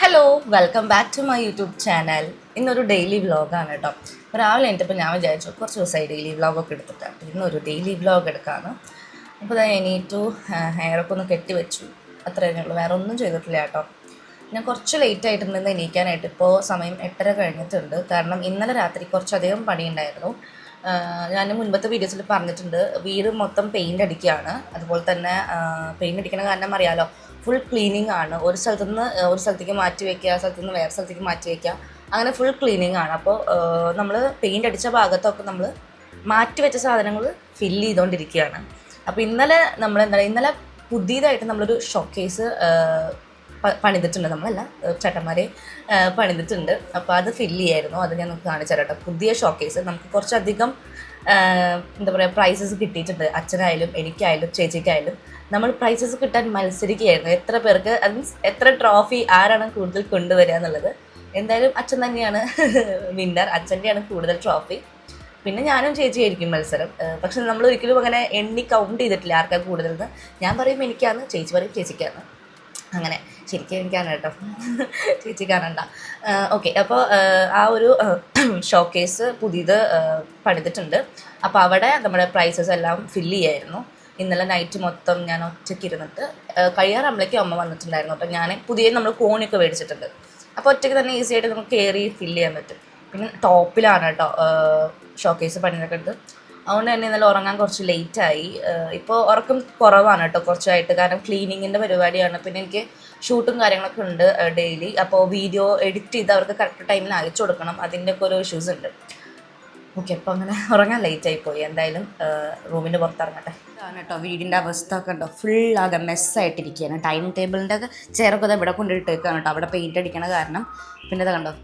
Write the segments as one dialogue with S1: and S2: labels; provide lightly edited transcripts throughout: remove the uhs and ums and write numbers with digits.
S1: Hello welcome back to my YouTube channel. ഇന്നൊരു daily വ്ളോഗാണ് കേട്ടോ. രാവിലെ എണീറ്റപ്പോൾ ഞാൻ വിചാരിച്ചു കുറച്ച് ദിവസമായി ഡെയിലി വ്ളോഗൊക്കെ എടുത്തിട്ടാണ്. ഇന്നൊരു ഡെയിലി വ്ളോഗ് എടുക്കാമെന്ന്. അപ്പോൾ ഞാൻ എണീറ്റു, ഹെയറൊക്കെ ഒന്ന് കെട്ടി വെച്ചു. അത്രയേ ഉള്ളൂ, വേറെ ഒന്നും ചെയ്തിട്ടില്ല കേട്ടോ. ഞാൻ കുറച്ച് ലേറ്റ് ആയിട്ടുണ്ടെന്ന് എണീക്കാനായിട്ട്. ഇപ്പോൾ സമയം 8:30 കഴിഞ്ഞിട്ടുണ്ട്. കാരണം ഇന്നലെ രാത്രി കുറച്ചധികം പണിയുണ്ടായിരുന്നു. ഞാൻ മുൻപത്തെ വീഡിയോസിൽ പറഞ്ഞിട്ടുണ്ട്, വീട് മൊത്തം പെയിൻ്റ് അടിക്കുകയാണ്. അതുപോലെ തന്നെ പെയിൻ്റ് അടിക്കണ കാരണം അറിയാമല്ലോ, ഫുൾ ക്ലീനിങ് ആണ്. ഒരു സ്ഥലത്തുനിന്ന് ഒരു സ്ഥലത്തേക്ക് മാറ്റി വയ്ക്കുക, ആ സ്ഥലത്തുനിന്ന് വേറെ സ്ഥലത്തേക്ക് മാറ്റി വയ്ക്കുക, അങ്ങനെ ഫുൾ ക്ലീനിങ് ആണ്. അപ്പോൾ നമ്മൾ പെയിൻ്റ് അടിച്ച ഭാഗത്തൊക്കെ നമ്മൾ മാറ്റി വെച്ച സാധനങ്ങൾ ഫില്ല് ചെയ്തുകൊണ്ടിരിക്കുകയാണ്. അപ്പോൾ ഇന്നലെ പുതിയതായിട്ട് നമ്മളൊരു ഷോക്കേസ് പണിതിട്ടുണ്ട്. നമ്മളല്ല, ചേട്ടന്മാരെ പണിതിട്ടുണ്ട്. അപ്പോൾ അത് ഫില്ല് ചെയ്യായിരുന്നു. അത് ഞാൻ നമുക്ക് കാണിച്ചു തരാം കേട്ടോ. പുതിയ ഷോക്കേസ് നമുക്ക് കുറച്ചധികം എന്താ പറയുക, പ്രൈസസ് കിട്ടിയിട്ടുണ്ട്. അച്ഛനായാലും എനിക്കായാലും ചേച്ചിക്കായാലും നമ്മൾ പ്രൈസസ് കിട്ടാൻ മത്സരിക്കുകയായിരുന്നു. എത്ര പേർക്ക്, അത് മീൻസ് എത്ര ട്രോഫി ആരാണ് കൂടുതൽ കൊണ്ടുവരിക എന്നുള്ളത്. എന്തായാലും അച്ഛൻ തന്നെയാണ് വിന്നർ. അച്ഛൻ്റെയാണ് കൂടുതൽ ട്രോഫി. പിന്നെ ഞാനും ചേച്ചിയായിരിക്കും മത്സരം. പക്ഷെ നമ്മൾ ഒരിക്കലും അങ്ങനെ എണ്ണി കൗണ്ട് ചെയ്തിട്ടില്ല ആർക്കാണ് കൂടുതലെന്ന്. ഞാൻ പറയും എനിക്കാണ്, ചേച്ചി പറയും ചേച്ചിക്കാണ്. അങ്ങനെ ശരിക്കും എനിക്കാണ് കേട്ടോ, ചേച്ചിക്കാണണ്ട. ഓക്കെ, അപ്പോൾ ആ ഒരു ഷോക്കേസ് പുതിയത് പണിതിട്ടുണ്ട്. അപ്പോൾ അവിടെ നമ്മുടെ പ്രൈസസ് എല്ലാം ഫില്ല് ചെയ്യായിരുന്നു. ഇന്നലെ നൈറ്റ് മൊത്തം ഞാൻ ഒറ്റയ്ക്ക് ഇരുന്നിട്ട് കഴിയാറാകുമ്പോഴേക്കും അമ്മ വന്നിട്ടുണ്ടായിരുന്നു. അപ്പോൾ ഞാൻ പുതിയ നമ്മൾ കോണിയൊക്കെ മേടിച്ചിട്ടുണ്ട്. അപ്പോൾ ഒറ്റയ്ക്ക് തന്നെ ഈസി ആയിട്ട് നമുക്ക് കയറി ഫില്ല് ചെയ്യാൻ പറ്റും. പിന്നെ ടോപ്പിലാണ് കേട്ടോ ഷോക്കേസ് പണിയൊക്കെ എടുത്ത്. അതുകൊണ്ട് തന്നെ ഇന്നലെ ഉറങ്ങാൻ കുറച്ച് ലേറ്റായി. ഇപ്പോൾ ഉറക്കം കുറവാണ് കേട്ടോ കുറച്ചായിട്ട്. കാരണം ക്ലീനിങ്ങിൻ്റെ പരിപാടിയാണ്. പിന്നെ എനിക്ക് ഷൂട്ടും കാര്യങ്ങളൊക്കെ ഉണ്ട് ഡെയിലി. അപ്പോൾ വീഡിയോ എഡിറ്റ് ചെയ്ത് അവർക്ക് കറക്റ്റ് ടൈമിൽ അയച്ചു കൊടുക്കണം. അതിൻ്റെയൊക്കെ ഓരോ ഇഷ്യൂസ് ഉണ്ട്. ഓക്കെ, അപ്പോൾ അങ്ങനെ ഉറങ്ങാൻ ലേറ്റായി പോയി. എന്തായാലും റൂമിൻ്റെ പുറത്തിറങ്ങട്ടെ. ഇതാണ് കേട്ടോ വീടിൻ്റെ അവസ്ഥ ഒക്കെ ഉണ്ടോ, ഫുള്ളാകെ മെസ്സായിട്ടിരിക്കുകയാണ്. ഡൈനിങ് ടേബിളിൻ്റെ ഒക്കെ ചെയറൊക്കെ ഇവിടെ കൊണ്ടിട്ടേക്കാണ് കേട്ടോ, അവിടെ പെയിൻറ്റ് അടിക്കണ കാരണം. പിന്നെ ഇത് കണ്ടോ,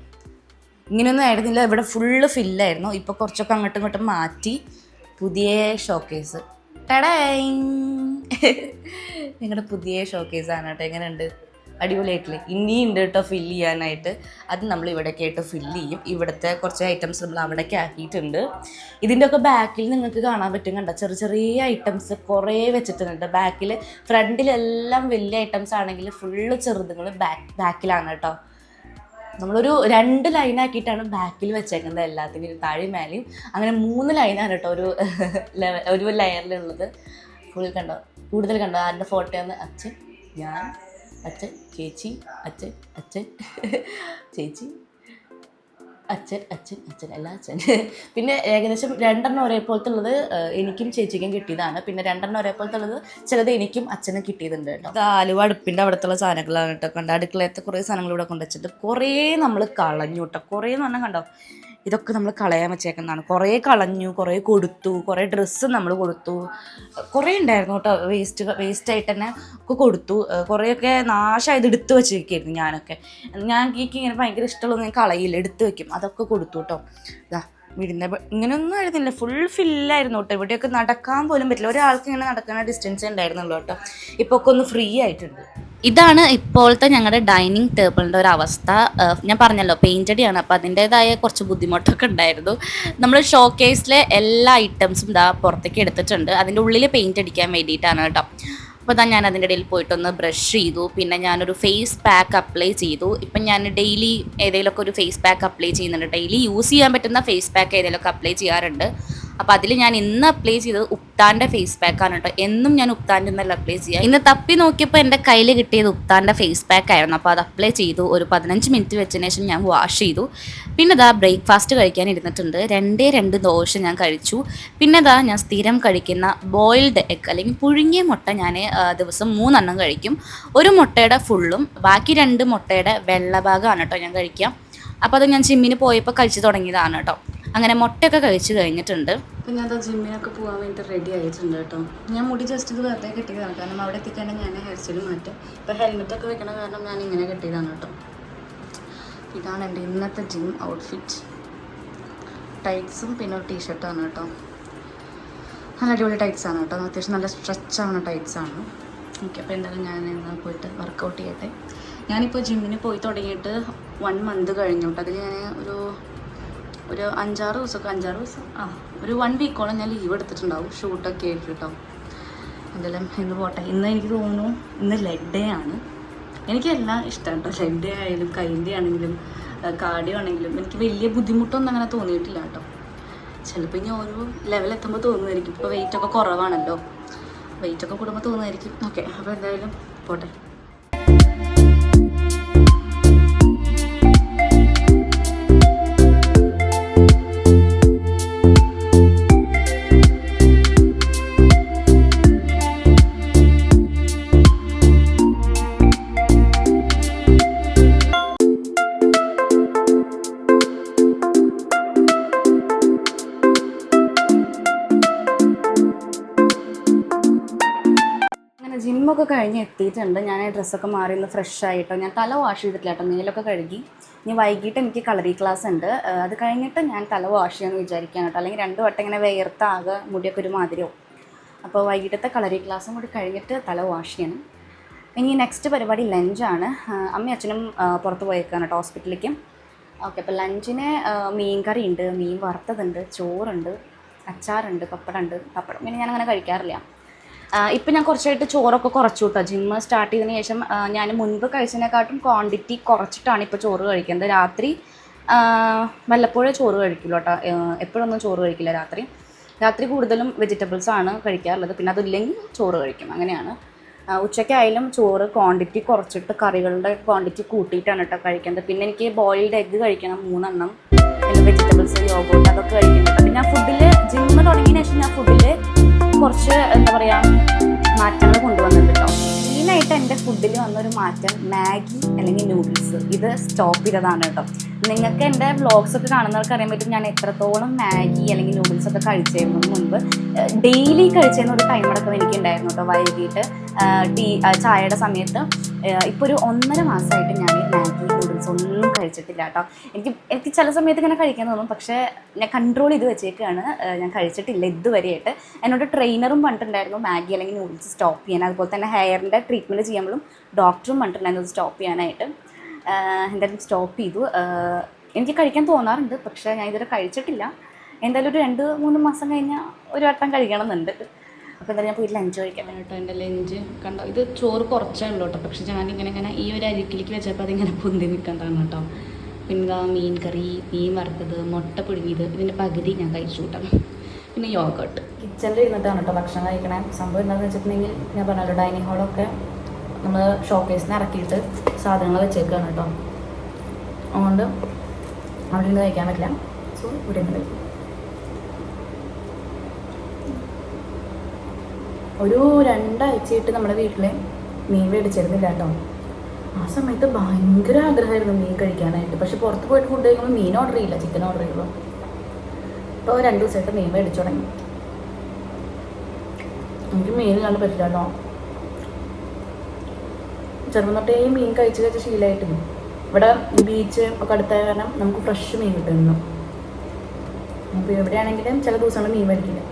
S1: ഇങ്ങനെയൊന്നും ആയിരുന്നില്ല, ഇവിടെ ഫുള്ള് ഫില്ലായിരുന്നു. ഇപ്പോൾ കുറച്ചൊക്കെ അങ്ങോട്ടും ഇങ്ങോട്ടും മാറ്റി പുതിയ ഷോക്കേസ്. ടടൈ, നിങ്ങളുടെ പുതിയ ഷോക്കേസാണ് കേട്ടോ. എങ്ങനെയുണ്ട്, അടിപൊളിയായിട്ടില്ലേ? ഇനിയുണ്ട് കേട്ടോ ഫില്ല് ചെയ്യാനായിട്ട്. അത് നമ്മൾ ഇവിടേക്ക് ആയിട്ട് ഫില്ല് ചെയ്യും. ഇവിടുത്തെ കുറച്ച് ഐറ്റംസ് നമ്മൾ അവിടേക്ക് ആക്കിയിട്ടുണ്ട്. ഇതിൻ്റെയൊക്കെ ബാക്കിൽ നിങ്ങൾക്ക് കാണാൻ പറ്റും, കണ്ടോ, ചെറിയ ചെറിയ ഐറ്റംസ് കുറേ വെച്ചിട്ടുണ്ട് ബാക്കിൽ. ഫ്രണ്ടിലെല്ലാം വലിയ ഐറ്റംസ് ആണെങ്കിൽ ഫുള്ള് ചെറുതുങ്ങൾ ബാക്കിലാണ് കേട്ടോ. നമ്മളൊരു 2 ലൈനാക്കിയിട്ടാണ് ബാക്കിൽ വെച്ചേക്കുന്നത് എല്ലാത്തിനും, താഴെയും മേലെയും. അങ്ങനെ 3 ലൈനാണ് കേട്ടോ ഒരു ലെയറിലുള്ളത്. ഫുൾ കണ്ടോ, കൂടുതൽ കണ്ടോ ആരുടെ ഫോട്ടോയാണ്? അച്ഛൻ, ഞാൻ, അച്ഛൻ, ചേച്ചി, അച്ഛൻ, അച്ഛൻ, ചേച്ചി, അച്ഛൻ, അച്ഛൻ, അച്ഛൻ, എല്ലാ അച്ഛൻ. പിന്നെ ഏകദേശം 2 ഒരേപോലത്തെ ഉള്ളത് എനിക്കും ചേച്ചിക്കും കിട്ടിയതാണ്. പിന്നെ 2 ഒരേപോലത്തെ ഉള്ളത് ചിലത് എനിക്കും അച്ഛനും കിട്ടിയതുണ്ട് കേട്ടോ. അത് ആലുവ അടുപ്പിൻ്റെ അവിടുത്തെ സാധനങ്ങളാണ് കേട്ടോ. കണ്ട അടുക്കളയത്തെ കുറേ സാധനങ്ങൾ ഇവിടെ കൊണ്ടുവച്ചിട്ട് കുറേ നമ്മൾ കളഞ്ഞു കേട്ടോ. കുറേ എന്ന് പറഞ്ഞാൽ കണ്ടോ, ഇതൊക്കെ നമ്മൾ കളയാൻ വെച്ചേക്കുന്നതാണ്. കുറേ കളഞ്ഞു, കുറേ കൊടുത്തു, കുറേ ഡ്രസ്സ് നമ്മൾ കൊടുത്തു, കുറേ ഉണ്ടായിരുന്നു കേട്ടോ. വേസ്റ്റായിട്ട് തന്നെ ഒക്കെ കൊടുത്തു. കുറേയൊക്കെ നാശമായത് എടുത്ത് വെച്ചിരിക്കുകയായിരുന്നു ഞാനൊക്കെ. എനിക്ക് ഇങ്ങനെ ഭയങ്കര ഇഷ്ടമുള്ളത് ഞാൻ കളയില്ല, എടുത്ത് വെക്കും. അതൊക്കെ കൊടുത്തു കേട്ടോ. ഇതാ വീടിൻ്റെ ഇങ്ങനെയൊന്നും ആയിരുന്നില്ല, ഫുൾ ഫില്ലായിരുന്നു കേട്ടോ. ഇവിടെയൊക്കെ നടക്കാൻ പോലും പറ്റില്ല, ഒരാൾക്ക് ഇങ്ങനെ നടക്കുന്ന ഡിസ്റ്റൻസേ ഉണ്ടായിരുന്നുള്ളൂ കേട്ടോ. ഇപ്പോൾ ഒക്കെ ഒന്ന് ഫ്രീ ആയിട്ടുണ്ട്.
S2: ഇതാണ് ഇപ്പോഴത്തെ ഞങ്ങളുടെ ഡൈനിങ് ടേബിളിൻ്റെ ഒരു അവസ്ഥ. ഞാൻ പറഞ്ഞല്ലോ പെയിൻ്റ് അടിയാണ്, അപ്പോൾ അതിൻ്റേതായ കുറച്ച് ബുദ്ധിമുട്ടൊക്കെ ഉണ്ടായിരുന്നു. നമ്മൾ ഷോക്കേസിലെ എല്ലാ ഐറ്റംസും ഇതാ പുറത്തേക്ക് എടുത്തിട്ടുണ്ട്. അതിൻ്റെ ഉള്ളിൽ പെയിൻ്റ് അടിക്കാൻ വേണ്ടിയിട്ടാണ് കേട്ടോ. അപ്പോൾ ഞാൻ അതിൻ്റെ ഇടയിൽ പോയിട്ടൊന്ന് ബ്രഷ് ചെയ്തു. പിന്നെ ഞാനൊരു ഫേസ് പാക്ക് അപ്ലൈ ചെയ്തു. ഇപ്പം ഞാൻ ഡെയിലി ഏതെങ്കിലുമൊക്കെ ഒരു ഫേസ് പാക്ക് അപ്ലൈ ചെയ്യുന്നുണ്ട്. ഡെയിലി യൂസ് ചെയ്യാൻ പറ്റുന്ന ഫേസ് പാക്ക് ഏതെങ്കിലുമൊക്കെ അപ്ലൈ ചെയ്യാറുണ്ട്. അപ്പോൾ അതിൽ ഞാൻ ഇന്ന് അപ്ലൈ ചെയ്തത് ഉപ്താൻ്റെ ഫേസ് പാക്കാണ് കേട്ടോ. എന്നും ഞാൻ ഉപ്താൻ്റെ ഒന്നല്ല അപ്ലൈ ചെയ്യുക. ഇന്ന് തപ്പി നോക്കിയപ്പോൾ എൻ്റെ കയ്യിൽ കിട്ടിയത് ഉപ്താൻ്റെ ഫേസ് പാക്ക് ആയിരുന്നു. അപ്പോൾ അത് അപ്ലൈ ചെയ്തു. ഒരു 15 മിനിറ്റ് വെച്ചതിന് ശേഷം ഞാൻ വാഷ് ചെയ്തു. പിന്നെ ഇതാ ബ്രേക്ക്ഫാസ്റ്റ് കഴിക്കാൻ ഇരുന്നിട്ടുണ്ട്. 2 ദോശ ഞാൻ കഴിച്ചു. പിന്നെ ഇതാ ഞാൻ സ്ഥിരം കഴിക്കുന്ന ബോയിൽഡ് എഗ് അല്ലെങ്കിൽ പുഴുങ്ങിയ മുട്ട ഞാൻ ദിവസം 3 കഴിക്കും. ഒരു മുട്ടയുടെ ഫുള്ളും ബാക്കി 2 മുട്ടയുടെ വെള്ള ഭാഗമാണ് കേട്ടോ ഞാൻ കഴിക്കുക. അപ്പോൾ അത് ഞാൻ ജിമ്മിന് പോയപ്പോൾ കഴിച്ചു തുടങ്ങിയതാണ് കേട്ടോ. അങ്ങനെ മുട്ടയൊക്കെ കഴിച്ച് കഴിഞ്ഞിട്ടുണ്ട്.
S1: അപ്പോൾ ഞാൻ ജിമ്മിനൊക്കെ പോകാൻ വേണ്ടിയിട്ട് റെഡി ആയിട്ടുണ്ട് കേട്ടോ. ഞാൻ മുടി ജസ്റ്റ് ഇത് വെറുതെ കെട്ടിയതാണ്, കാരണം അവിടെ എത്തിക്കാണ്ട് ഞാൻ ഹെയർ സ്റ്റൈൽ മാറ്റും. ഇപ്പോൾ ഹെൽമെറ്റൊക്കെ വെക്കണ കാരണം ഞാൻ ഇങ്ങനെ കെട്ടിയതാണ് കേട്ടോ. ഇതാണ് എൻ്റെ ഇന്നത്തെ ജിം ഔട്ട്ഫിറ്റ്. ടൈറ്റ്സും പിന്നെ ഒരു ടീഷർട്ടാണ് കേട്ടോ. നല്ല അടിപൊളി ടൈറ്റ്സാണ് കേട്ടോ, അത്യാവശ്യം നല്ല സ്ട്രെച്ചാണ് ടൈറ്റ്സാണ്. ഓക്കെ, അപ്പോൾ എന്തായാലും ഞാൻ ഇന്ന് പോയിട്ട് വർക്കൗട്ട് ചെയ്യട്ടെ. ഞാനിപ്പോൾ ജിമ്മിന് പോയി തുടങ്ങിയിട്ട് 1 മന്ത് കഴിഞ്ഞു കേട്ടോ. അതിൽ ഞാൻ ഒരു 5-6 ദിവസം ഒരു 1 വീക്കോളം ഞാൻ ലീവ് എടുത്തിട്ടുണ്ടാവും, ഷൂട്ടൊക്കെ ആയിട്ട് കേട്ടോ. എന്തായാലും ഇന്ന് പോട്ടെ. ഇന്ന് എനിക്ക് തോന്നുന്നു ഇന്ന് ലെഗ് ഡേ ആണ്.
S2: എനിക്കെല്ലാം ഇഷ്ടമാണ് കേട്ടോ. ലെഗ് ഡേ ആയാലും കൈൻ്റെ ആണെങ്കിലും കാർഡിയോ ആണെങ്കിലും എനിക്ക് വലിയ ബുദ്ധിമുട്ടൊന്നും അങ്ങനെ തോന്നിയിട്ടില്ല കേട്ടോ. ചിലപ്പോൾ ഇനി ഓരോ ലെവലെത്തുമ്പോൾ തോന്നുമായിരിക്കും. ഇപ്പോൾ വെയിറ്റൊക്കെ കുറവാണല്ലോ, വെയിറ്റൊക്കെ കൂടുമ്പോൾ തോന്നുമായിരിക്കും. ഓക്കെ, അപ്പോൾ എന്തായാലും പോട്ടെ. ജിമ്മൊക്കെ കഴിഞ്ഞ് എത്തിയിട്ടുണ്ട്. ഞാൻ ഡ്രസ്സൊക്കെ മാറി ഒന്ന് ഫ്രഷ് ആയിട്ടോ. ഞാൻ തല വാഷ് ചെയ്തിട്ടില്ല കേട്ടോ, മേലൊക്കെ കഴുകി. ഇനി വൈകിട്ട് എനിക്ക് കളറി ക്ലാസ് ഉണ്ട്, അത് കഴിഞ്ഞിട്ട് ഞാൻ തല വാഷ് ചെയ്യാമെന്ന് വിചാരിക്കുകയാണ് കേട്ടോ. അല്ലെങ്കിൽ 2 വട്ടം ഇങ്ങനെ വേർത്താകെ മുടിയൊക്കെ ഒരു മാതിരിയാവും. അപ്പോൾ വൈകിട്ടത്തെ കളറി ക്ലാസ്സും കൂടി കഴിഞ്ഞിട്ട് തല വാഷ് ചെയ്യണം. ഇനി നെക്സ്റ്റ് പരിപാടി ലഞ്ചാണ്. അമ്മയും അച്ഛനും പുറത്ത് പോയേക്കാണ് കേട്ടോ, ഹോസ്പിറ്റലിലേക്ക്. ഓക്കെ, അപ്പോൾ ലഞ്ചിന് മീൻ കറി ഉണ്ട്, മീൻ വറുത്തതുണ്ട്, ചോറുണ്ട്, അച്ചാറുണ്ട്, പപ്പടമുണ്ട്. പപ്പടം പിന്നെ ഞാനങ്ങനെ കഴിക്കാറില്ല. ഇപ്പം ഞാൻ കുറച്ചായിട്ട് ചോറൊക്കെ കുറച്ചു കേട്ടോ. ജിമ്മ് സ്റ്റാർട്ട് ചെയ്തതിന് ശേഷം ഞാൻ മുൻപ് കഴിച്ചതിനെക്കാട്ടും ക്വാണ്ടിറ്റി കുറച്ചിട്ടാണ് ഇപ്പോൾ ചോറ് കഴിക്കുന്നത്. രാത്രി വല്ലപ്പോഴേ ചോറ് കഴിക്കുള്ളൂ കേട്ടോ, എപ്പോഴൊന്നും ചോറ് കഴിക്കില്ല. രാത്രി കൂടുതലും വെജിറ്റബിൾസാണ് കഴിക്കാറുള്ളത്. പിന്നെ അതില്ലെങ്കിൽ ചോറ് കഴിക്കും, അങ്ങനെയാണ്. ഉച്ചയ്ക്കായാലും ചോറ് ക്വാണ്ടിറ്റി കുറച്ചിട്ട് കറികളുടെ ക്വാണ്ടിറ്റി കൂട്ടിയിട്ടാണ് കേട്ടോ കഴിക്കുന്നത്. പിന്നെ എനിക്ക് ബോയിൽഡ് എഗ്ഗ് കഴിക്കണം 3 എണ്ണം, പിന്നെ വെജിറ്റബിൾസ്, യോഗോട്ട് അതൊക്കെ കഴിക്കുന്നുണ്ട്. പിന്നെ ഞാൻ ഫുഡിൽ ജിമ്മ് തുടങ്ങിയതിന് ശേഷം ഞാൻ ഫുഡിൽ കുറച്ച് എന്താ പറയുക മാറ്റങ്ങൾ കൊണ്ടുവന്നിട്ടുണ്ട് കേട്ടോ. മെയിനായിട്ട് എൻ്റെ ഫുഡിൽ വന്നൊരു മാറ്റം മാഗി അല്ലെങ്കിൽ നൂഡിൽസ്, ഇത് സ്റ്റോപ്പ് ചെയ്തതാണ് കേട്ടോ. നിങ്ങൾക്ക് എൻ്റെ വ്ളോഗ്സൊക്കെ കാണുന്നവർക്ക് അറിയാൻ പറ്റും ഞാൻ എത്രത്തോളം മാഗി അല്ലെങ്കിൽ നൂഡിൽസൊക്കെ കഴിച്ചിരുന്നു മുൻപ്. ഡെയിലി കഴിച്ചിരുന്ന ഒരു ടൈം അടക്കം എനിക്കുണ്ടായിരുന്നു കേട്ടോ, വൈകിട്ട് ചായയുടെ സമയത്ത്. ഇപ്പോൾ ഒരു 1.5 മാസമായിട്ട് ഞാൻ മാഗി നൂഡിൽസ് ഒന്നും കഴിച്ചിട്ടില്ല കേട്ടോ. എനിക്ക് ചില സമയത്ത് ഇങ്ങനെ കഴിക്കാൻ തോന്നും, പക്ഷേ ഞാൻ കൺട്രോൾ ചെയ്ത് വെച്ചേക്കാണ്. ഞാൻ കഴിച്ചിട്ടില്ല ഇതുവരെയായിട്ട്. എന്നോട് ട്രെയിനറും പറഞ്ഞിട്ടുണ്ടായിരുന്നു മാഗി അല്ലെങ്കിൽ നൂഡിൽസ് സ്റ്റോപ്പ് ചെയ്യാൻ. അതുപോലെ തന്നെ ഹെയറിൻ്റെ ട്രീറ്റ്മെൻറ്റ് ചെയ്യുമ്പോഴും ഡോക്ടറും പറഞ്ഞിട്ടുണ്ടായിരുന്നു അത് സ്റ്റോപ്പ് ചെയ്യാനായിട്ട്. എന്തായാലും സ്റ്റോപ്പ് ചെയ്തു. എനിക്ക് കഴിക്കാൻ തോന്നാറുണ്ട്, പക്ഷേ ഞാൻ ഇതുവരെ കഴിച്ചിട്ടില്ല. എന്തായാലും ഒരു 2-3 മാസം കഴിഞ്ഞാൽ ഒരു വട്ടം കഴിക്കണമെന്നുണ്ട്. അപ്പോൾ എന്തായാലും ഞാൻ പോയി ലഞ്ച് കഴിക്കാൻ കേട്ടോ. എൻ്റെ ലഞ്ച് കണ്ടോ, ഇത് ചോറ് കുറച്ചേ ഉള്ളൂ കേട്ടോ, പക്ഷേ ഞാനിങ്ങനെ ഈ ഒരു അരിക്കിലേക്ക് വെച്ചപ്പോൾ അതിങ്ങനെ പൊന്തി നിൽക്കേണ്ടതാണ് കേട്ടോ. പിന്നെ മീൻ കറി, മീൻ വറുത്തത്, മുട്ട പുഴുങ്ങിയത്, ഇതിൻ്റെ പകുതി ഞാൻ കഴിച്ചു കൂട്ടാം. പിന്നെ യോഗട്ട്. കിച്ചണിൽ ഇരുന്നിട്ടാണ് കേട്ടോ ഭക്ഷണം കഴിക്കണേ. സംഭവം എന്താണെന്ന് വെച്ചിട്ടുണ്ടെങ്കിൽ ഞാൻ പറഞ്ഞല്ലോ, ഡൈനിങ് ഹാളൊക്കെ നമ്മൾ ഷോക്കേസിന് ഇറക്കിയിട്ട് സാധനങ്ങൾ വെച്ചേക്കാണ് കേട്ടോ. അതുകൊണ്ട് അവിടെ നിന്ന് കഴിക്കാൻ പറ്റില്ല. സോ ഇവിടെ നിന്ന് കഴിക്കും. ഒരു 2 ആഴ്ചയായിട്ട് നമ്മുടെ വീട്ടിൽ മീൻ മേടിച്ചിരുന്നില്ല കേട്ടോ. ആ സമയത്ത് ഭയങ്കര ആഗ്രഹമായിരുന്നു മീൻ കഴിക്കാനായിട്ട്. പക്ഷെ പുറത്ത് പോയിട്ട് ഫുഡ് കഴിക്കുമ്പോൾ മീൻ ഓർഡർ ചെയ്യില്ല, ചിക്കൻ ഓർഡർ ചെയ്യുള്ളൂ. ഇപ്പോൾ 2 ദിവസമായിട്ട് മീൻ മേടിച്ചു തുടങ്ങി. എനിക്ക് മീൻ കണ്ട് പറ്റില്ല കേട്ടോ. ചെറുപ്പം തൊട്ടേ മീൻ കഴിച്ച് ശീലമായിട്ടില്ല. ഇവിടെ ബീച്ച് ഒക്കെ അടുത്തായ കാരണം നമുക്ക് ഫ്രഷ് മീൻ കിട്ടുന്നു. അപ്പോൾ എവിടെയാണെങ്കിലും ചില ദിവസങ്ങൾ മീൻ മേടിക്കില്ല,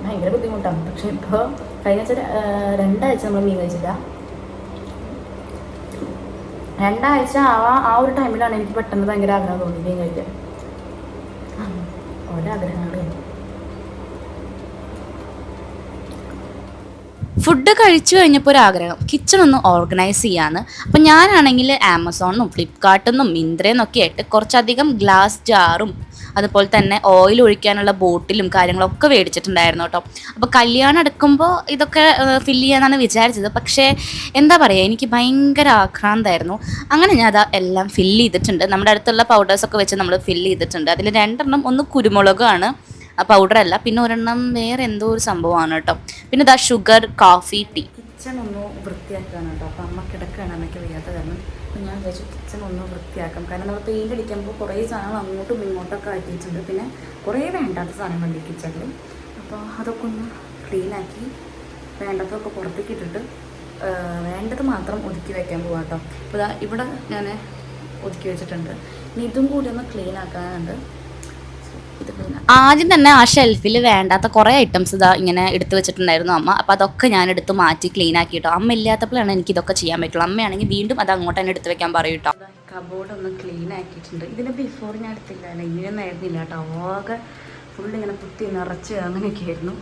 S2: ഭയങ്കര ബുദ്ധിമുട്ടാണ്. പക്ഷെ ഇപ്പോൾ കഴിഞ്ഞ 2 ആഴ്ച നമ്മൾ മീൻ കഴിച്ചില്ല. 2 ആഴ്ച ആ ഒരു ടൈമിലാണ് എനിക്ക് പെട്ടെന്ന് ഭയങ്കര ആഗ്രഹം തോന്നി മീൻ കഴിക്കാൻ. ഓരോ ആഗ്രഹങ്ങൾ. ഫുഡ് കഴിച്ചു കഴിഞ്ഞപ്പോൾ ഒരു ആഗ്രഹം കിച്ചൺ ഒന്ന് ഓർഗനൈസ് ചെയ്യാന്ന്. അപ്പം ഞാനാണെങ്കിൽ ആമസോണിനും ഫ്ലിപ്കാർട്ടിന്നും മിന്ത്രയെന്നൊക്കെ ആയിട്ട് കുറച്ചധികം ഗ്ലാസ് ജാറും അതുപോലെ തന്നെ ഓയിൽ ഒഴിക്കാനുള്ള ബോട്ടിലും കാര്യങ്ങളൊക്കെ മേടിച്ചിട്ടുണ്ടായിരുന്നു കേട്ടോ. അപ്പോൾ കല്യാണം എടുക്കുമ്പോൾ ഇതൊക്കെ ഫില്ല് ചെയ്യാനാണ് വിചാരിച്ചത്. പക്ഷേ എന്താ പറയുക, എനിക്ക് ഭയങ്കര ആക്രാന്തായിരുന്നു. അങ്ങനെ ഞാൻ അത് എല്ലാം ഫില്ല് ചെയ്തിട്ടുണ്ട്. നമ്മുടെ അടുത്തുള്ള പൗഡേഴ്സൊക്കെ വെച്ച് നമ്മൾ ഫില്ല് ചെയ്തിട്ടുണ്ട്. അതിൽ 2 എണ്ണം ഒന്ന് കുരുമുളകാണ്, പൗഡറല്ല, പിന്നെ 1 എണ്ണം വേറെ എന്തോ ഒരു സംഭവമാണ് കേട്ടോ. പിന്നെ ഇതാ ഷുഗർ, കോഫി, ടീ. കിച്ചൺ ഒന്ന് വൃത്തിയാക്കുകയാണ് കേട്ടോ. അപ്പോൾ അമ്മ കിടക്കുകയാണ്, അമ്മയ്ക്ക് വയ്യാത്ത കാരണം. അപ്പോൾ ഞാൻ വിചാരിച്ചു കിച്ചൺ ഒന്ന് വൃത്തിയാക്കാം. കാരണം നമ്മൾ പെയിൻ്റ് അടിക്കുമ്പോൾ കുറേ സാധനങ്ങൾ അങ്ങോട്ടും ഇങ്ങോട്ടൊക്കെ ആക്കിയിട്ടുണ്ട്. പിന്നെ കുറേ വേണ്ടാത്ത സാധനങ്ങളുണ്ട് ഈ കിച്ചണിൽ. അപ്പോൾ അതൊക്കെ ഒന്ന് ക്ലീനാക്കി വേണ്ടതൊക്കെ പുറത്തേക്ക് ഇട്ടിട്ട് വേണ്ടത് മാത്രം ഒതുക്കി വയ്ക്കാൻ പോകാം കേട്ടോ. അപ്പോൾ ഇവിടെ ഞാൻ ഒതുക്കി വെച്ചിട്ടുണ്ട്. ഇനി ഇതും കൂടി ഒന്ന് ക്ലീൻ ആക്കാനുണ്ട്. ആദ്യം തന്നെ ആ ഷെൽഫിൽ വേണ്ടാത്ത കുറേ ഐറ്റംസ് ഇതാ ഇങ്ങനെ എടുത്ത് വെച്ചിട്ടുണ്ടായിരുന്നു അമ്മ. അപ്പോൾ അതൊക്കെ ഞാൻ എടുത്ത് മാറ്റി ക്ലീൻ ആക്കി കേട്ടോ. അമ്മ ഇല്ലാത്തപ്പോഴാണ് എനിക്ക് ഇതൊക്കെ ചെയ്യാൻ പറ്റുള്ളൂ. അമ്മയാണെങ്കിൽ വീണ്ടും അത് അങ്ങോട്ട് തന്നെ എടുത്ത് വെക്കാൻ പറയും കേട്ടോ. കബോർഡ് ഒന്ന് ക്ലീൻ ആക്കിയിട്ടുണ്ട്. ഇതിന് ബിഫോർ ഞാൻ എടുത്തില്ല, ഇങ്ങനെയൊന്നും ആയിരുന്നില്ല കേട്ടോ. ആകെ ഫുൾ ഇങ്ങനെ കുത്തി നിറച്ച് അങ്ങനെയൊക്കെ ആയിരുന്നു.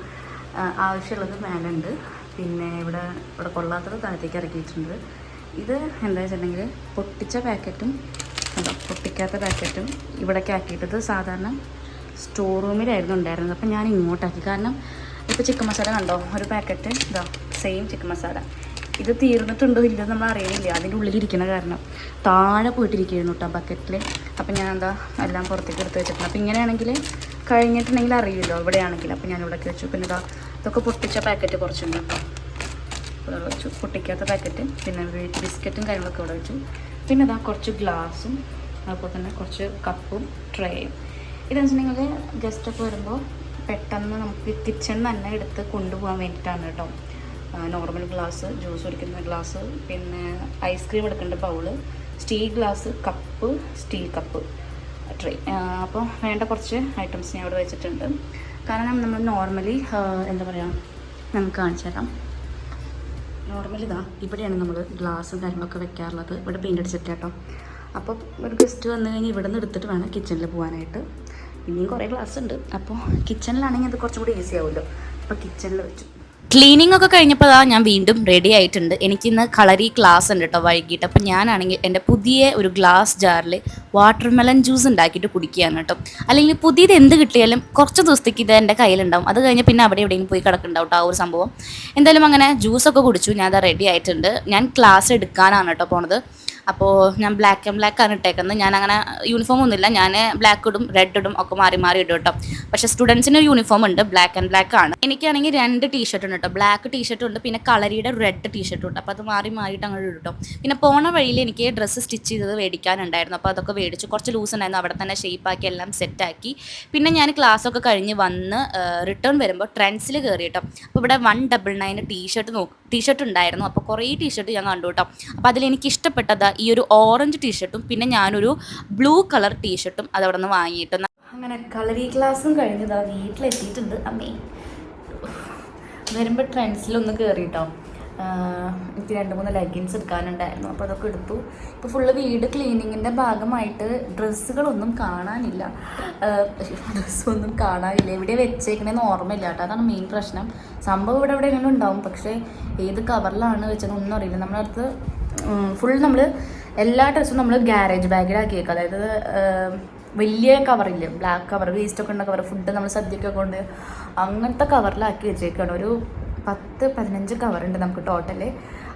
S2: ആവശ്യമുള്ളത് മേലുണ്ട്, പിന്നെ ഇവിടെ കൊള്ളാത്തത് താഴത്തേക്ക് ഇറക്കിയിട്ടുണ്ട്. ഇത് എന്താ വെച്ചിട്ടുണ്ടെങ്കിൽ പൊട്ടിച്ച പാക്കറ്റും കണ്ടോ, പൊട്ടിക്കാത്ത പാക്കറ്റും ഇവിടേക്ക് ആക്കിയിട്ടത് സാധാരണ സ്റ്റോർ റൂമിലായിരുന്നു ഉണ്ടായിരുന്നത്. അപ്പം ഞാൻ ഇങ്ങോട്ടാക്കി. കാരണം ഇപ്പോൾ ചിക്കൻ മസാല കണ്ടോ, ഒരു പാക്കറ്റ് ഇതാ സെയിം ചിക്കൻ മസാല. ഇത് തീർന്നിട്ടുണ്ടോ ഇല്ലയോ നമ്മൾ അറിയണില്ല, അതിൻ്റെ ഉള്ളിലിരിക്കണ കാരണം താഴെ പോയിട്ടിരിക്കുകയായിരുന്നു കേട്ടോ ബക്കറ്റിൽ. അപ്പം ഞാൻ എന്താ എല്ലാം പുറത്തേക്ക് എടുത്ത് വെച്ചിട്ടുണ്ട്. അപ്പം ഇങ്ങനെയാണെങ്കിൽ കഴിഞ്ഞിട്ടുണ്ടെങ്കിൽ അറിയില്ലോ ഇവിടെയാണെങ്കിൽ. അപ്പം ഞാൻ ഇവിടേക്ക് വെച്ചു. പിന്നെ ഇതാ ഇതൊക്കെ പൊട്ടിച്ച പാക്കറ്റ് കുറച്ചുണ്ട് കേട്ടോ, ഇവിടെ വെച്ചു. പൊട്ടിക്കാത്ത പാക്കറ്റ്, പിന്നെ ബിസ്ക്കറ്റും കാര്യങ്ങളൊക്കെ ഇവിടെ വെച്ചു. പിന്നെ ഇതാ കുറച്ച് ഗ്ലാസും അതുപോലെ തന്നെ കുറച്ച് കപ്പും ട്രേയും. ഇതെന്ന് വെച്ചിട്ടുണ്ടെങ്കിൽ ഗസ്റ്റൊക്കെ വരുമ്പോൾ പെട്ടെന്ന് നമുക്ക് കിച്ചണിൽ തന്നെ എടുത്ത് കൊണ്ടുപോകാൻ വേണ്ടിയിട്ടാണ് കേട്ടോ. നോർമൽ ഗ്ലാസ്, ജ്യൂസ് കുടിക്കുന്ന ഗ്ലാസ്, പിന്നെ ഐസ്ക്രീം എടുക്കേണ്ട bowl, steel glass, cup, steel cup, tray. അപ്പോൾ വേണ്ട കുറച്ച് ഐറ്റംസ് ഞാൻ ഇവിടെ വെച്ചിട്ടുണ്ട്. കാരണം നമ്മൾ നോർമലി എന്താ പറയുക, നമുക്ക് കാണിച്ചു തരാം. നോർമലി ഇതാ ഇവിടെയാണ് നമ്മൾ ഗ്ലാസും കാര്യങ്ങളൊക്കെ വെക്കാറുള്ളത്. ഇവിടെ പെയിൻ്റ് അടിച്ചിട്ട് കേട്ടോ. അപ്പോൾ ഒരു ഗസ്റ്റ് വന്നു കഴിഞ്ഞാൽ ഇവിടെ നിന്ന് എടുത്തിട്ട് വേണം കിച്ചണിൽ പോകാനായിട്ട്. ഇനിയും കുറേ ഗ്ലാസ് ഉണ്ട്. അപ്പോൾ കിച്ചണിലാണെങ്കിൽ അത് കുറച്ചും കൂടി ഈസി ആവുമല്ലോ. അപ്പോൾ കിച്ചണിൽ വെച്ചു. ക്ലീനിങ് ഒക്കെ കഴിഞ്ഞപ്പോൾ ഞാൻ വീണ്ടും റെഡി ആയിട്ടുണ്ട്. എനിക്കിന്ന് കളറി ക്ലാസ് ഉണ്ട് കേട്ടോ വൈകിട്ട്. അപ്പം ഞാനാണെങ്കിൽ എൻ്റെ പുതിയ ഒരു ഗ്ലാസ് ജാറിൽ വാട്ടർമെലൺ ജ്യൂസ് ഉണ്ടാക്കിയിട്ട് കുടിക്കുകയാണ് കേട്ടോ. അല്ലെങ്കിൽ പുതിയത് എന്ത് കിട്ടിയാലും കുറച്ച് ദിവസത്തേക്ക് ഇത് എൻ്റെ കയ്യിലുണ്ടാവും. അത് കഴിഞ്ഞ് പിന്നെ അവിടെ എവിടെയെങ്കിലും പോയി കിടക്കുന്നുണ്ടാവും കേട്ടോ ആ ഒരു സംഭവം. എന്തായാലും അങ്ങനെ ജ്യൂസൊക്കെ കുടിച്ചു. ഞാൻ അത് റെഡി ആയിട്ടുണ്ട്. ഞാൻ ക്ലാസ് എടുക്കാനാണ് കേട്ടോ പോണത്. അപ്പോൾ ഞാൻ ബ്ലാക്ക് ആൻഡ് ബ്ലാക്ക് ആണ് ഇട്ടേക്കുന്നത്. ഞാൻ അങ്ങനെ യൂണിഫോം ഒന്നുമില്ല, ഞാൻ ബ്ലാക്ക് ഇടും റെഡ് ഇടും ഒക്കെ മാറി മാറി ഇടും കേട്ടോ. പക്ഷേ സ്റ്റുഡൻസിന് ഒരു യൂണിഫോം ഉണ്ട്, ബ്ലാക്ക് ആൻഡ് ബ്ലാക്ക് ആണ്. എനിക്കാണെങ്കിൽ 2 ടീഷർട്ട് ഉണ്ട് കേട്ടോ, ബ്ലാക്ക് ടീഷർട്ട് ഉണ്ട്, പിന്നെ കളറിയുടെ റെഡ് ടീഷർട്ട് ഉണ്ട്. അപ്പോൾ അത് മാറി മാറിയിട്ട് അങ്ങോട്ട് ഇടും കേട്ടോ. പിന്നെ പോണ വഴിയിൽ എനിക്ക് ഡ്രസ്സ് സ്റ്റിച്ച് ചെയ്തത് മേടിക്കാനുണ്ടായിരുന്നു. അപ്പോൾ അതൊക്കെ മേടിച്ചു. കുറച്ച് ലൂസ് ഉണ്ടായിരുന്നു, അവിടെ തന്നെ ഷേപ്പാക്കി എല്ലാം സെറ്റാക്കി. പിന്നെ ഞാൻ ക്ലാസ്സൊക്കെ കഴിഞ്ഞ് വന്ന് റിട്ടേൺ വരുമ്പോൾ ട്രെൻഡ്സിൽ കയറി കേട്ടോ. അപ്പോൾ ഇവിടെ 199 ടീഷർട്ട് ഉണ്ടായിരുന്നു. അപ്പോൾ കുറേ ടീഷർട്ട് ഞാൻ കണ്ടു കേട്ടോ. അപ്പോൾ അതിലെനിക്ക് ഇഷ്ടപ്പെട്ടത് ഈ ഒരു ഓറഞ്ച് ടീഷർട്ടും പിന്നെ ഞാനൊരു ബ്ലൂ കളർ ടീഷർട്ടും അതവിടെ നിന്ന് വാങ്ങിയിട്ട്. അങ്ങനെ കളറി ക്ലാസ്സും കഴിഞ്ഞതാ വീട്ടിലെത്തിയിട്ടുണ്ട്. അമ്മേ വരുമ്പോൾ ട്രെൻഡ്സിലൊന്ന് കയറി കേട്ടോ. എനിക്ക് 2-3 ലെഗിൻസ് എടുക്കാനുണ്ടായിരുന്നു. അപ്പോൾ അതൊക്കെ എടുത്തു. ഇപ്പോൾ ഫുള്ള് വീട് ക്ലീനിങ്ങിൻ്റെ ഭാഗമായിട്ട് ഡ്രസ്സുകളൊന്നും കാണാനില്ല. ഡ്രസ്സൊന്നും കാണാനില്ല, എവിടെ വെച്ചേക്കണേന്ന് ഓർമ്മയില്ല കേട്ടോ. അതാണ് മെയിൻ പ്രശ്നം. സംഭവം ഇവിടെ എവിടെയെങ്കിലും ഉണ്ടാവും, പക്ഷേ ഏത് കവറിലാണ് വെച്ചതെന്നൊന്നും അറിയില്ല. നമ്മുടെ അടുത്ത് ഫുൾ നമ്മൾ എല്ലാ ഡ്രസ്സും നമ്മൾ ഗ്യാരേജ് ബാഗിലാക്കി വെക്കുക. അതായത് വലിയ കവറില്ലേ, ബ്ലാക്ക് കവർ, വേസ്റ്റൊക്കെ ഉണ്ട കവർ, ഫുഡ് നമ്മൾ സദ്യക്കൊക്കെ കൊണ്ട് അങ്ങനത്തെ കവറിലാക്കി വെച്ചേക്കാണ്. ഒരു 10-15 കവറുണ്ട് നമുക്ക് ടോട്ടല്.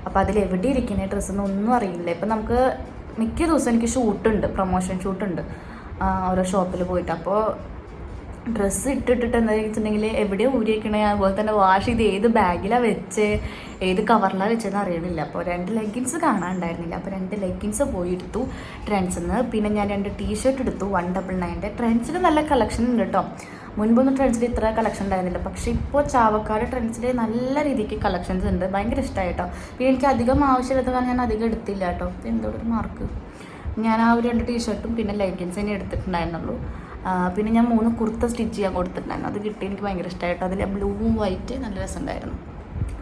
S2: അപ്പോൾ അതിലെവിടെ ഇരിക്കുന്ന ഡ്രസ്സൊന്നും ഒന്നും അറിയില്ല. ഇപ്പം നമുക്ക് മിക്ക ദിവസം എനിക്ക് ഷൂട്ടുണ്ട്, പ്രൊമോഷൻ ഷൂട്ടുണ്ട് ഓരോ ഷോപ്പിൽ പോയിട്ട്. അപ്പോൾ ഡ്രസ്സ് ഇട്ടിട്ട് എന്താ വെച്ചിട്ടുണ്ടെങ്കിൽ എവിടെയാണ് ഊരി വയ്ക്കണേ, അതുപോലെ തന്നെ വാഷ് ചെയ്ത് ഏത് ബാഗിലാണ് വെച്ച് ഏത് കവറിലാണ് വെച്ചതെന്ന് അറിയണില്ല. അപ്പോൾ 2 ലെഗിൻസ് കാണാനുണ്ടായിരുന്നില്ല. അപ്പോൾ 2 ലെഗിൻസ് പോയി എടുത്തു ട്രെൻഡ്സിൽ നിന്ന്. പിന്നെ ഞാൻ 2 ടീഷർട്ട് എടുത്തു 199. ട്രെൻഡ്സിൽ നല്ല കളക്ഷൻ ഉണ്ട് കേട്ടോ. മുൻപൊന്നും ട്രെൻഡ്സിൽ ഇത്ര കളക്ഷൻ ഉണ്ടായിരുന്നില്ല, പക്ഷേ ഇപ്പോൾ ചാവക്കാട് ട്രെൻഡ്സിൽ നല്ല രീതിക്ക് കളക്ഷൻസ് ഉണ്ട്. ഭയങ്കര ഇഷ്ടമായി കേട്ടോ. പിന്നെ എനിക്ക് അധികം ആവശ്യമില്ലാത്ത കാരണം ഞാൻ അധികം എടുത്തില്ല കേട്ടോ. എന്തോടൊരു മാർക്ക്. ഞാൻ ആ ഒരു 2 ടീഷർട്ടും പിന്നെ ലെഗിൻസ് തന്നെ എടുത്തിട്ടുണ്ടായിരുന്നുള്ളൂ. പിന്നെ ഞാൻ 3 കുർത്ത സ്റ്റിച്ച് ചെയ്യാൻ കൊടുത്തിട്ടുണ്ടായിരുന്നു. അത് കിട്ടി, എനിക്ക് ഭയങ്കര ഇഷ്ടമായിട്ടോ. അതിൽ ബ്ലൂവും വൈറ്റ് നല്ല രസമുണ്ടായിരുന്നു.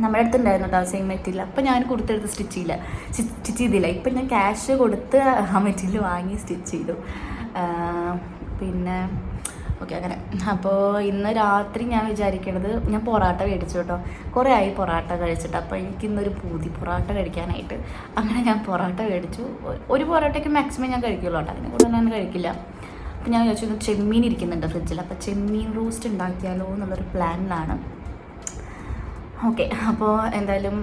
S2: നമ്മുടെ അടുത്തുണ്ടായിരുന്നു കേട്ടോ സെയിം മെറ്റീരിയൽ. അപ്പോൾ ഞാൻ കൊടുത്തെടുത്ത് സ്റ്റിച്ച് ചെയ്തില്ല. ഇപ്പം ഞാൻ ക്യാഷ് കൊടുത്ത് ആ മെറ്റീരിയൽ വാങ്ങി സ്റ്റിച്ച് ചെയ്തു. പിന്നെ ഓക്കെ അങ്ങനെ. അപ്പോൾ ഇന്ന് രാത്രി ഞാൻ വിചാരിക്കണത്, ഞാൻ പൊറാട്ട മേടിച്ചു കേട്ടോ. കുറേ ആയി പൊറാട്ട കഴിച്ചിട്ട്. അപ്പോൾ എനിക്കിന്നൊരു പൂതി പൊറാട്ട കഴിക്കാനായിട്ട്. അങ്ങനെ ഞാൻ പൊറാട്ട മേടിച്ചു. ഒരു പൊറാട്ടയ്ക്ക് മാക്സിമം ഞാൻ കഴിക്കുള്ളൂ കേട്ടോ, അതിനെ കൂടുതൽ ഞാൻ കഴിക്കില്ല. അപ്പോൾ ഞാൻ വിചാരിച്ചു ഇന്ന് ചെമ്മീൻ ഇരിക്കുന്നുണ്ട് ഫ്രിഡ്ജിൽ. അപ്പോൾ ചെമ്മീൻ റോസ്റ്റ് ഉണ്ടാക്കിയാലോ എന്നുള്ളൊരു പ്ലാനിലാണ്. ഓക്കെ. അപ്പോൾ എന്തായാലും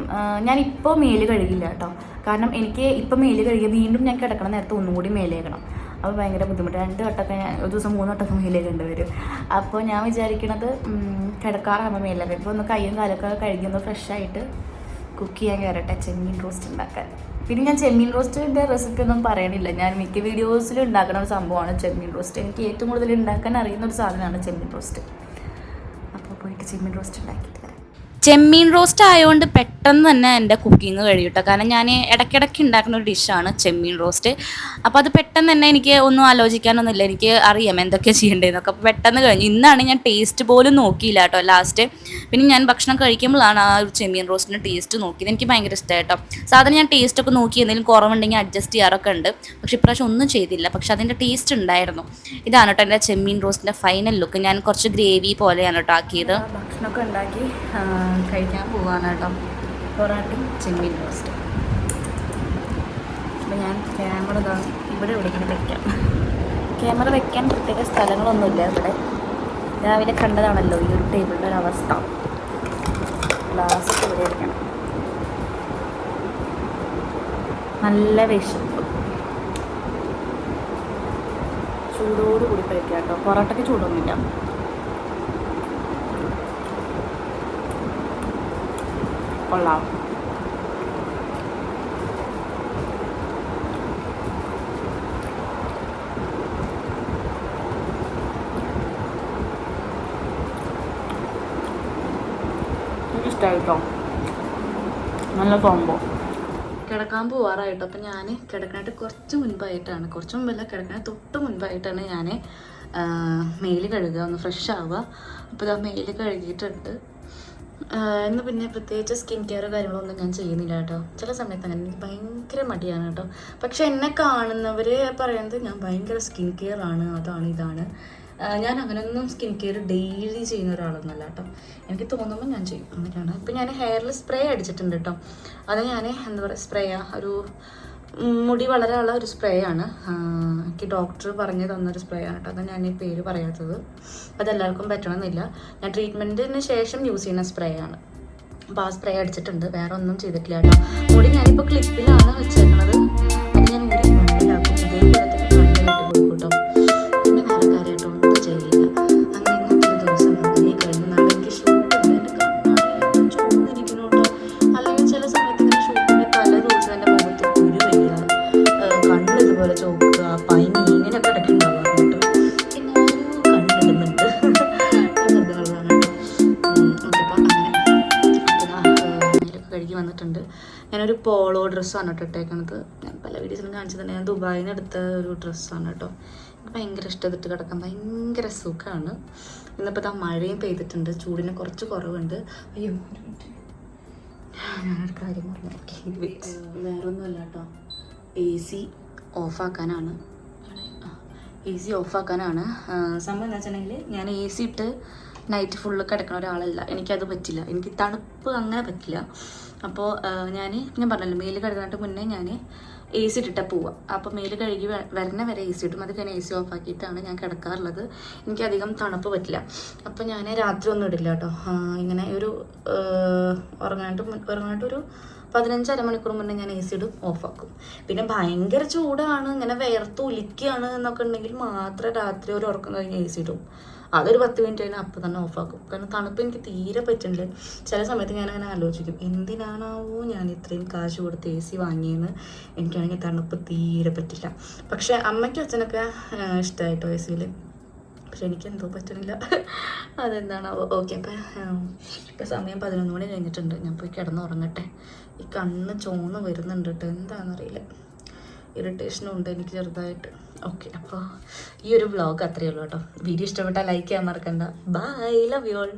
S2: ഞാനിപ്പോൾ മേല് കഴുകില്ല കേട്ടോ. കാരണം എനിക്ക് ഇപ്പോൾ മേല് കഴുകിയ വീണ്ടും ഞാൻ കിടക്കണം നേരത്തെ ഒന്നും കൂടി മേല് കഴുകണം. അപ്പോൾ ഭയങ്കര ബുദ്ധിമുട്ട്. 2 വട്ടമൊക്കെ ഒരു ദിവസം 3 വട്ടമൊക്കെ മേല് കഴുകേണ്ടി വരും. അപ്പോൾ ഞാൻ വിചാരിക്കണത് കിടക്കാറാകുമ്പോൾ മേല് കഴുകും. ഇപ്പോൾ ഒന്ന് കയ്യും കാലൊക്കെ കഴുകി ഒന്ന് ഫ്രഷായിട്ട് കുക്ക് ചെയ്യാൻ കയറട്ടെ, ചെമ്മീൻ റോസ്റ്റ് ഉണ്ടാക്കാൻ. പിന്നെ ഞാൻ ചെമ്മീൻ റോസ്റ്റിൻ്റെ റെസിപ്പി ഒന്നും പറയണില്ല. ഞാൻ മിക്ക വീഡിയോസിലും ഉണ്ടാക്കുന്ന ഒരു സംഭവമാണ് ചെമ്മീൻ റോസ്റ്റ്. എനിക്ക് ഏറ്റവും കൂടുതൽ ഉണ്ടാക്കാൻ അറിയുന്ന ഒരു സാധനമാണ് ചെമ്മീൻ റോസ്റ്റ്. അപ്പോൾ പോയിട്ട് ചെമ്മീൻ റോസ്റ്റ് ഉണ്ടാക്കിയിട്ട് വരാം. ചെമ്മീൻ റോസ്റ്റ് ആയതുകൊണ്ട് പെട്ടെന്ന് തന്നെ എൻ്റെ കുക്കിംഗ് കഴിയും. കാരണം ഞാൻ ഇടയ്ക്കിടയ്ക്ക് ഉണ്ടാക്കുന്ന ഒരു ഡിഷാണ് ചെമ്മീൻ റോസ്റ്റ്. അപ്പോൾ അത് പെട്ടെന്ന് തന്നെ എനിക്ക് ഒന്നും ആലോചിക്കാനൊന്നുമില്ല, എനിക്ക് അറിയാം എന്തൊക്കെയാണ് ചെയ്യേണ്ടതെന്നൊക്കെ. അപ്പോൾ പെട്ടെന്ന് കഴിഞ്ഞു. ഇന്നാണ് ഞാൻ ടേസ്റ്റ് പോലും നോക്കിയില്ല കേട്ടോ ലാസ്റ്റ്. പിന്നെ ഞാൻ ഭക്ഷണം കഴിക്കുമ്പോഴാണ് ആ ഒരു ചെമ്മീൻ റോസ്റ്റിൻ്റെ ടേസ്റ്റ് നോക്കിയത്. എനിക്ക് ഭയങ്കര ഇഷ്ടമായി കേട്ടോ. സാധാരണ ഞാൻ ടേസ്റ്റൊക്കെ നോക്കി എന്തെങ്കിലും കുറവുണ്ടെങ്കിൽ അഡ്ജസ്റ്റ് ചെയ്യാറൊക്കെ ഉണ്ട്. പക്ഷേ ഇപ്രാവശ്യം ഒന്നും ചെയ്തില്ല, പക്ഷെ അതിൻ്റെ ടേസ്റ്റ് ഉണ്ടായിരുന്നു. ഇതാണ് കേട്ടോ എൻ്റെ ചെമ്മീൻ റോസ്റ്റിൻ്റെ ഫൈനൽ ലുക്ക്. ഞാൻ കുറച്ച് ഗ്രേവി പോലെയാണ് കേട്ടോ ആക്കിയത്. ഭക്ഷണമൊക്കെ ഉണ്ടാക്കി കഴിക്കാൻ പോവാണ് കേട്ടോ. പൊറാട്ടയും ചെമ്മീൻ റോസ്റ്റ്. അപ്പോൾ ഞാൻ ക്യാമറ ഇവിടെ എവിടെയെങ്കിലും വെക്കാം. ക്യാമറ വെക്കാൻ പ്രത്യേക സ്ഥലങ്ങളൊന്നുമില്ല ഇവിടെ. രാവിലെ കണ്ടതാണല്ലോ ഈ ഒരു ടേബിളിൻ്റെ ഒരു അവസ്ഥ. ഗ്ലാസ്സൊക്കെ ഇവിടെ ഇരിക്കണം. നല്ല വിശപ്പ്, ചൂടോടുകൂടി കഴിക്കാം കേട്ടോ. പൊറോട്ടയ്ക്ക് ചൂടൊന്നുമില്ല. കൊള്ളാം. എനിക്കിഷ്ടമായിട്ടോ, നല്ല കോംബോ. കിടക്കാൻ പോവാറായിട്ടോ. അപ്പം ഞാൻ കിടക്കാനായിട്ട് കുറച്ച് മുൻപല്ല, കിടക്കാനായിട്ട് തൊട്ട് മുൻപായിട്ടാണ് ഞാൻ മെയിൽ കഴുകുക, ഒന്ന് ഫ്രഷ് ആവുക. അപ്പോൾ ഇതാ മെയിൽ കഴുകിയിട്ടുണ്ട്. ഇന്ന് പിന്നെ പ്രത്യേകിച്ച് സ്കിൻ കെയർ കാര്യങ്ങളൊന്നും ഞാൻ ചെയ്യുന്നില്ല കേട്ടോ. ചില സമയത്ത് അങ്ങനെ എനിക്ക് ഭയങ്കര മടിയാണ് കേട്ടോ. പക്ഷെ എന്നെ കാണുന്നവർ പറയുന്നത് ഞാൻ ഭയങ്കര സ്കിൻ കെയർ ആണ്, അതാണ് ഇതാണ്. ഞാൻ അങ്ങനെയൊന്നും സ്കിൻ കെയർ ഡെയിലി ചെയ്യുന്ന ഒരാളൊന്നുമല്ല കേട്ടോ. എനിക്ക് തോന്നുമ്പോൾ ഞാൻ ചെയ്യും, അങ്ങനെയാണ്. ഇപ്പം ഞാൻ ഹെയറിൽ സ്പ്രേ അടിച്ചിട്ടുണ്ട് കേട്ടോ. അത് ഞാൻ എന്താ പറയുക, സ്പ്രേയാ, ഒരു മുടി വളരാനുള്ള ഒരു സ്പ്രേ ആണ്. എനിക്ക് ഡോക്ടർ പറഞ്ഞു തന്നൊരു സ്പ്രേ ആണ് കേട്ടോ. അതാണ് ഞാൻ ഈ പേര് പറയാത്തത്. അതെല്ലാവർക്കും പറ്റണമെന്നില്ല. ഞാൻ ട്രീറ്റ്മെൻറ്റിന് ശേഷം യൂസ് ചെയ്യുന്ന സ്പ്രേ ആണ്. അപ്പോൾ ആ സ്പ്രേ അടിച്ചിട്ടുണ്ട്, വേറെ ഒന്നും ചെയ്തിട്ടില്ല കേട്ടോ. മുടി ഞാനിപ്പോൾ ക്ലിപ്പിലാണ് വെച്ചേക്കുന്നത്. അത് ഞാൻ മുടി മണ്ണിലാക്കും, ഇതേപോലെ തന്നെ മണ്ണിലിട്ട് കൊടുക്കും കേട്ടോ. പിന്നെ വേറെ കാര്യമായിട്ടോ ഒന്നും ചെയ്യില്ല. അങ്ങനെ ഒരു ദിവസം അങ്ങനെ കഴിഞ്ഞ് നാളെ എനിക്ക് ഷൂട്ടുണ്ട്. എൻ്റെ കണ്ണാടി ചൂന്നിരിക്കുന്നു കേട്ടോ. അല്ലെങ്കിൽ ചില സമയത്ത് ഇങ്ങനെ ഷൂട്ടിൻ്റെ തലേ ദിവസം എൻ്റെ മുഖത്ത് കുരു വരിക, കണ്ണ് ഇതുപോലെ ചോക്കുക, പനി, ഇങ്ങനെയൊക്കെ ഇടയ്ക്കുണ്ടാവാറുണ്ട് കേട്ടോ. പിന്നെ ഒരു കണ്ണിടുന്നുണ്ട് മൃഗങ്ങളാണ് കേട്ടോ. ഓക്കെ, അപ്പോൾ അങ്ങനെ കഴുകി വന്നിട്ടുണ്ട്. ഞാനൊരു പോളോ ഡ്രസ്സാണ് കേട്ടോ ഇട്ടേക്കണത്. ഞാൻ പല വീഡിയോസിലും കാണിച്ചിട്ടുണ്ട്. ഞാൻ ദുബായിൽ നിന്ന് എടുത്ത ഒരു ഡ്രസ്സാണ് കേട്ടോ. എനിക്ക് ഭയങ്കര ഇഷ്ടപ്പെട്ട് കിടക്കാൻ ഭയങ്കര സുഖമാണ്. ഇന്നിപ്പോൾ മഴയും പെയ്തിട്ടുണ്ട്, ചൂടിന് കുറച്ച് കുറവുണ്ട്. അയ്യോ, ഞാനൊരു കാര്യം പറഞ്ഞു, വേറെ ഒന്നുമല്ല കേട്ടോ. AC ഓഫാക്കാനാണ്. സംഭവം എന്താ വെച്ചിട്ടുണ്ടെങ്കിൽ ഞാൻ AC ഇട്ട് നൈറ്റ് ഫുള്ള് കിടക്കുന്ന ഒരാളല്ല. എനിക്കത് പറ്റില്ല. എനിക്ക് തണുപ്പ് അങ്ങനെ പറ്റില്ല. അപ്പോൾ ഞാൻ പറഞ്ഞല്ലോ, മെയിൽ കഴുകാനായിട്ട് മുന്നേ ഞാൻ AC ഇട്ടിട്ടാണ് പോവുക. അപ്പോൾ മെയിൽ കഴുകി വരുന്ന വരെ AC ഇടും. അത് കഴിഞ്ഞ് AC ഓഫാക്കിയിട്ടാണ് ഞാൻ കിടക്കാറുള്ളത്. എനിക്കധികം തണുപ്പ് പറ്റില്ല. അപ്പോൾ ഞാൻ രാത്രി ഒന്നും ഇടില്ല കേട്ടോ. ഇങ്ങനെ ഒരു ഉറങ്ങാനായിട്ട് ഒരു 15 അരമണിക്കൂർ മുന്നേ ഞാൻ AC ഇടും, ഓഫാക്കും. പിന്നെ ഭയങ്കര ചൂടാണ്, ഇങ്ങനെ വേർത്ത് ഒലിക്കുകയാണ് എന്നൊക്കെ ഉണ്ടെങ്കിൽ മാത്രം രാത്രി ഒരു ഉറക്കം കഴിഞ്ഞ് AC ഇടും. അതൊരു 10 മിനിറ്റ് കഴിഞ്ഞാൽ അപ്പം തന്നെ ഓഫാക്കും. കാരണം തണുപ്പ് എനിക്ക് തീരെ പറ്റുന്നില്ല. ചില സമയത്ത് ഞാനങ്ങനെ ആലോചിക്കും, എന്തിനാണാവോ ഞാൻ ഇത്രയും കാശ് കൊടുത്ത് AC വാങ്ങിയെന്ന്. എനിക്കാണെങ്കിൽ തണുപ്പ് തീരെ പറ്റില്ല. പക്ഷെ അമ്മയ്ക്കും അച്ഛനൊക്കെ ഇഷ്ടമായിട്ടോ ACയിൽ. പക്ഷെ എനിക്കെന്തോ പറ്റണില്ല, അതെന്താണാവോ. ഓക്കെ, ഇപ്പം സമയം 11 മണി കഴിഞ്ഞിട്ടുണ്ട്. ഞാൻ പോയി കിടന്നുറങ്ങട്ടെ. ഈ കണ്ണ് ചോന്ന് വരുന്നുണ്ട് കേട്ടോ, എന്താണെന്നറിയില്ല. ഇറിറ്റേഷനും ഉണ്ട് എനിക്ക് ചെറുതായിട്ട്. ഓക്കെ, അപ്പോൾ ഈ ഒരു വ്ളോഗ് അത്രയേ ഉള്ളൂ കേട്ടോ. വീഡിയോ ഇഷ്ടപ്പെട്ടാൽ ലൈക്ക് ചെയ്യാൻ മറക്കണ്ട. Bye, love you all.